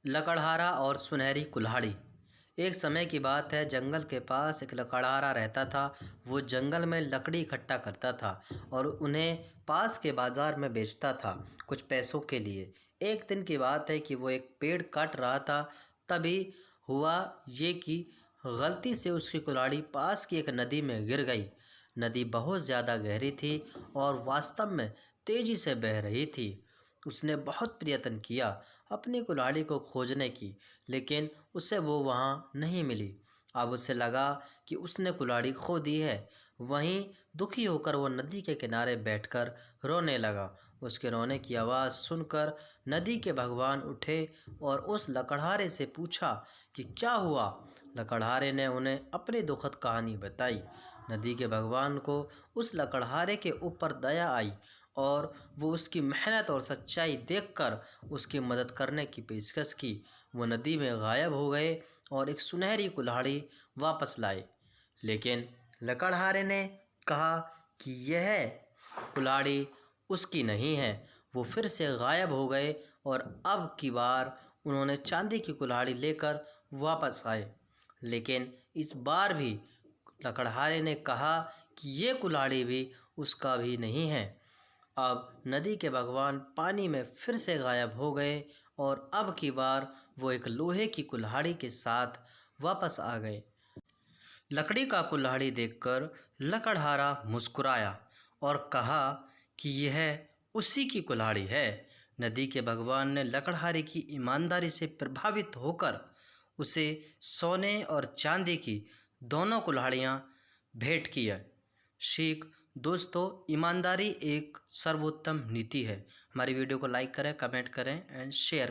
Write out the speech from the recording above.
लकड़हारा और सुनहरी कुल्हाड़ी। एक समय की बात है, जंगल के पास एक लकड़हारा रहता था। वो जंगल में लकड़ी इकट्ठा करता था और उन्हें पास के बाजार में बेचता था कुछ पैसों के लिए। एक दिन की बात है कि वो एक पेड़ काट रहा था। तभी हुआ ये कि गलती से उसकी कुल्हाड़ी पास की एक नदी में गिर गई। नदी बहुत ज़्यादा गहरी थी और वास्तव में तेज़ी से बह रही थी। उसने बहुत प्रयत्न किया अपनी कुल्हाड़ी को खोजने की, लेकिन उसे वो वहाँ नहीं मिली। अब उसे लगा कि उसने कुल्हाड़ी खो दी है। वहीं दुखी होकर वो नदी के किनारे बैठकर रोने लगा। उसके रोने की आवाज़ सुनकर नदी के भगवान उठे और उस लकड़हारे से पूछा कि क्या हुआ। लकड़हारे ने उन्हें अपनी दुखद कहानी बताई। नदी के भगवान को उस लकड़हारे के ऊपर दया आई और वो उसकी मेहनत और सच्चाई देखकर उसकी मदद करने की पेशकश की। वो नदी में गायब हो गए और एक सुनहरी कुल्हाड़ी वापस लाए। लेकिन लकड़हारे ने कहा कि यह कुल्हाड़ी उसकी नहीं है। वो फिर से गायब हो गए और अब की बार उन्होंने चांदी की कुल्हाड़ी लेकर वापस आए। लेकिन इस बार भी लकड़हारे ने कहा कि ये कुल्हाड़ी भी उसका भी नहीं है। अब नदी के भगवान पानी में फिर से गायब हो गए और अब की बार वो एक लोहे की कुल्हाड़ी के साथ वापस आ गए। लकड़ी का कुल्हाड़ी देखकर लकड़हारा मुस्कुराया और कहा कि यह उसी की कुल्हाड़ी है। नदी के भगवान ने लकड़हारे की ईमानदारी से प्रभावित होकर उसे सोने और चांदी की दोनों कुल्हाड़ियाँ भेंट किया। सीख दोस्तों, ईमानदारी एक सर्वोत्तम नीति है। हमारी वीडियो को लाइक करें, कमेंट करें एंड शेयर